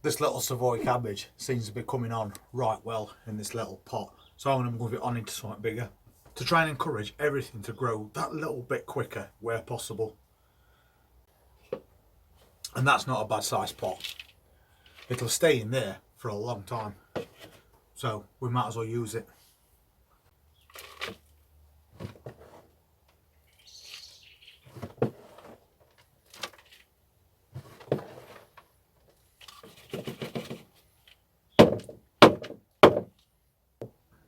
This little Savoy cabbage seems to be coming on right well in this little pot, so I'm going to move it on into something bigger to try and encourage everything to grow that little bit quicker where possible. And that's not a bad size pot. It'll stay in there for a long time, so we might as well use it.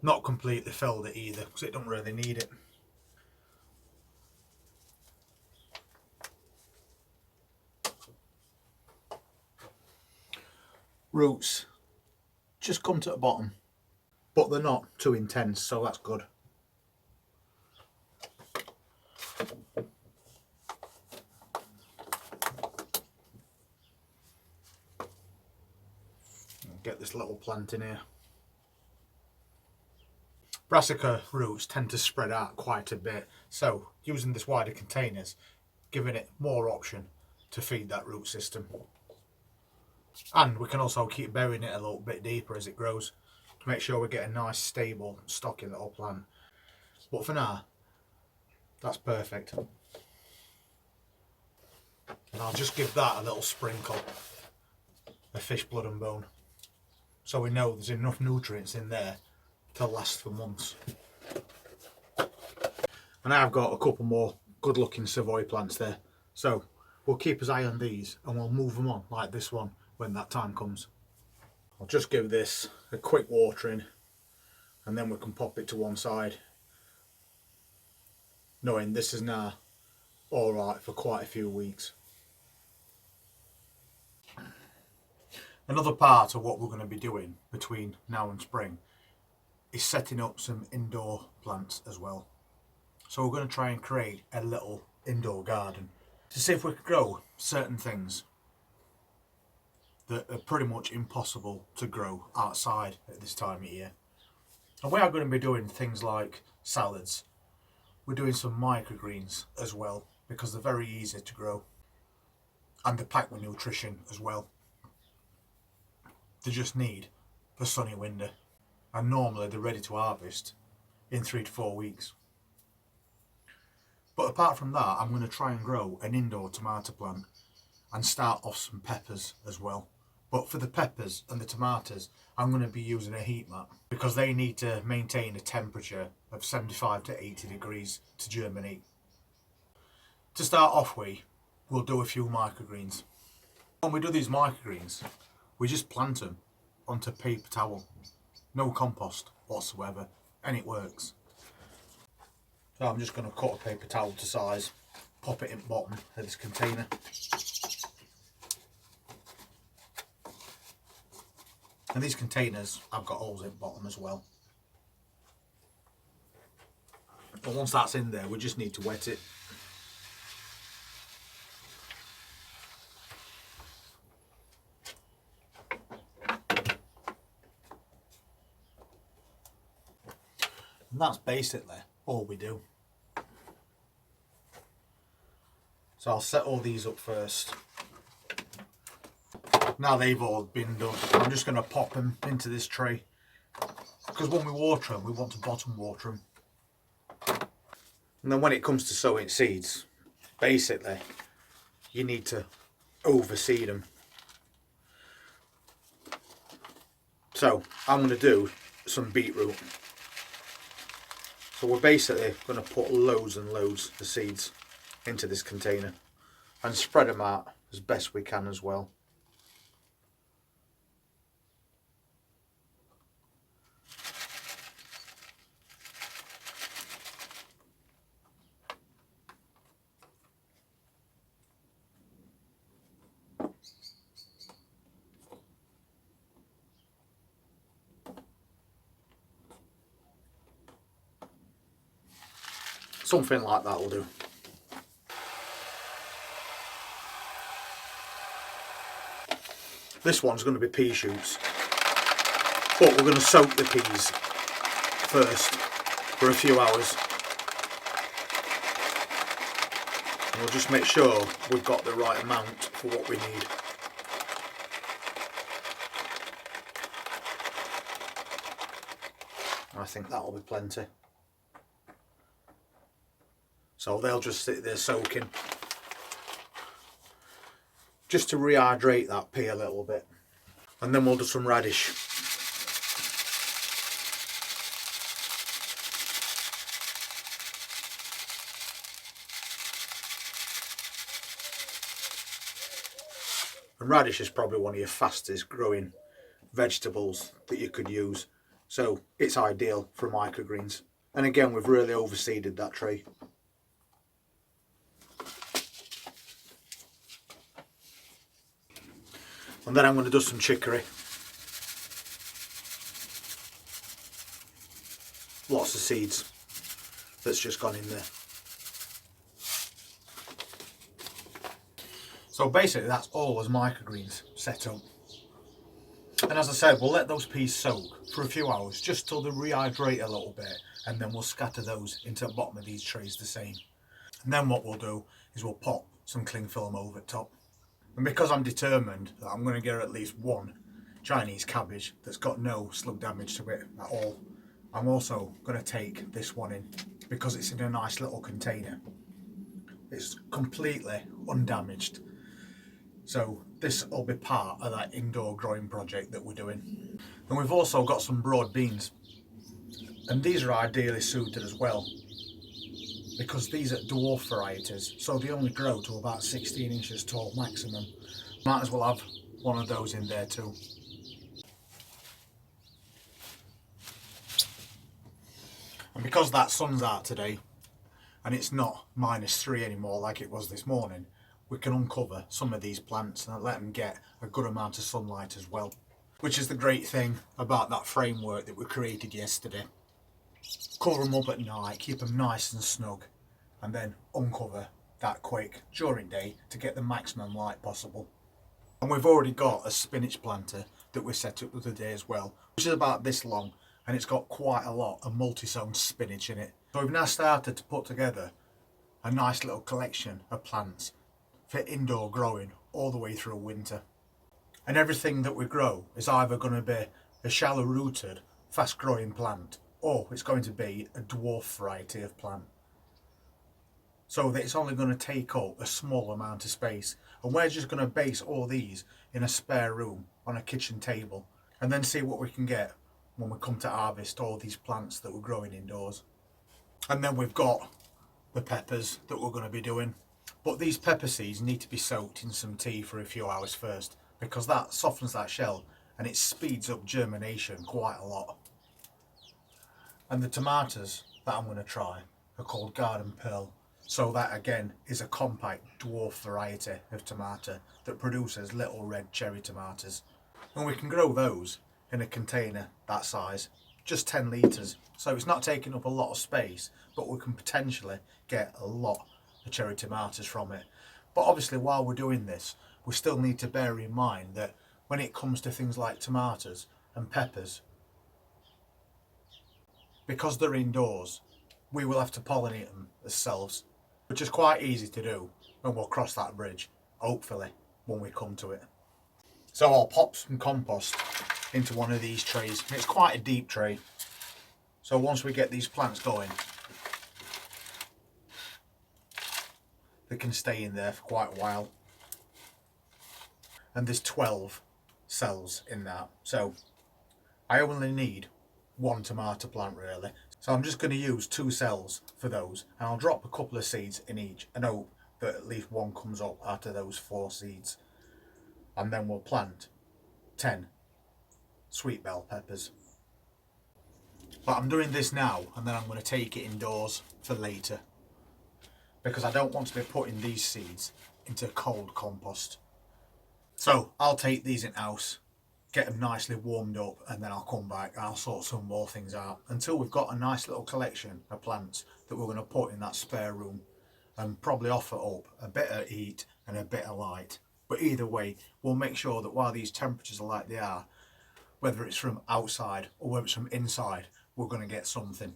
Not completely filled it either, because it don't really need it. Roots just come to the bottom, but they're not too intense, so that's good. Get this little plant in here. Brassica roots tend to spread out quite a bit, so using this wider containers, giving it more option to feed that root system. And we can also keep burying it a little bit deeper as it grows to make sure we get a nice, stable, stocky little plant. But for now, that's perfect. And I'll just give that a little sprinkle of fish blood and bone, so we know there's enough nutrients in there to last for months. And I've got a couple more good looking Savoy plants there, so we'll keep his eye on these and we'll move them on like this one when that time comes. I'll just give this a quick watering and then we can pop it to one side, knowing this is now alright for quite a few weeks. Another part of what we're going to be doing between now and spring is setting up some indoor plants as well. So we're going to try and create a little indoor garden to see if we can grow certain things that are pretty much impossible to grow outside at this time of year. And we are going to be doing things like salads. We're doing some microgreens as well, because they're very easy to grow and they're packed with nutrition as well. They just need a sunny window, and normally they're ready to harvest in 3 to 4 weeks. But apart from that, I'm going to try and grow an indoor tomato plant and start off some peppers as well. But for the peppers and the tomatoes, I'm going to be using a heat mat because they need to maintain a temperature of 75 to 80 degrees to germinate. To start off with, we'll do a few microgreens. When we do these microgreens, we just plant them onto paper towel. No compost whatsoever, and it works. So I'm just going to cut a paper towel to size, pop it in the bottom of this container. And these containers, I've got holes in the bottom as well. And once that's in there, we just need to wet it. And that's basically all we do. So I'll set all these up first. Now they've all been done, I'm just going to pop them into this tray, because when we water them, we want to bottom water them. And then when it comes to sowing seeds, basically you need to overseed them. So I'm going to do some beetroot. So we're basically going to put loads and loads of seeds into this container and spread them out as best we can as well. Something like that will do. This one's going to be pea shoots, but we're going to soak the peas first for a few hours. And we'll just make sure we've got the right amount for what we need. think that'll be plenty. So they'll just sit there soaking, just to rehydrate that pea a little bit. And then we'll do some radish. And radish is probably one of your fastest growing vegetables that you could use. So it's ideal for microgreens. And again, we've really overseeded that tray. And then I'm going to do some chicory. Lots of seeds that's just gone in there. So basically that's all as microgreens set up. And as I said, we'll let those peas soak for a few hours just till they rehydrate a little bit, and then we'll scatter those into the bottom of these trays the same. And then what we'll do is we'll pop some cling film over the top. And because I'm determined that I'm going to get at least one Chinese cabbage that's got no slug damage to it at all, I'm also going to take this one in because it's in a nice little container. It's completely undamaged. So this will be part of that indoor growing project that we're doing. And we've also got some broad beans. And these are ideally suited as well, because these are dwarf varieties, so they only grow to about 16 inches tall maximum. Might as well have one of those in there too. And because that sun's out today and it's not -3 anymore like it was this morning, we can uncover some of these plants and let them get a good amount of sunlight as well. Which is the great thing about that framework that we created yesterday. Cover them up at night, keep them nice and snug, and then uncover that quick during day to get the maximum light possible. And we've already got a spinach planter that we set up the other day as well, which is about this long, and it's got quite a lot of multi-sown spinach in it. So we've now started to put together a nice little collection of plants for indoor growing all the way through winter. And everything that we grow is either going to be a shallow rooted, fast growing plant, or it's going to be a dwarf variety of plant. So that it's only going to take up a small amount of space. And we're just going to base all these in a spare room on a kitchen table, and then see what we can get when we come to harvest all these plants that we're growing indoors. And then we've got the peppers that we're going to be doing. But these pepper seeds need to be soaked in some tea for a few hours first, because that softens that shell and it speeds up germination quite a lot. And the tomatoes that I'm going to try are called Garden Pearl. So that again is a compact dwarf variety of tomato that produces little red cherry tomatoes. And we can grow those in a container that size, just 10 litres. So it's not taking up a lot of space, but we can potentially get a lot of cherry tomatoes from it. But obviously while we're doing this, we still need to bear in mind that when it comes to things like tomatoes and peppers, because they're indoors, we will have to pollinate them ourselves, which is quite easy to do, and we'll cross that bridge, hopefully, when we come to it. So I'll pop some compost into one of these trays. It's quite a deep tray, so once we get these plants going, they can stay in there for quite a while. And there's 12 cells in that, so I only need one tomato plant really. So I'm just going to use 2 cells for those, and I'll drop a couple of seeds in each and hope that at least one comes up out of those 4 seeds. And then we'll plant 10 sweet bell peppers. But I'm doing this now, and then I'm going to take it indoors for later, because I don't want to be putting these seeds into cold compost. So I'll take these in house, get them nicely warmed up, and then I'll come back and I'll sort some more things out until we've got a nice little collection of plants that we're going to put in that spare room and probably offer up a bit of heat and a bit of light. But either way, we'll make sure that while these temperatures are like they are, whether it's from outside or whether it's from inside, we're going to get something.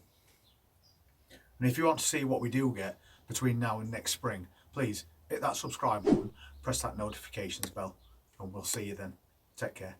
And if you want to see what we do get between now and next spring, please hit that subscribe button, press that notifications bell, and we'll see you then. Take care.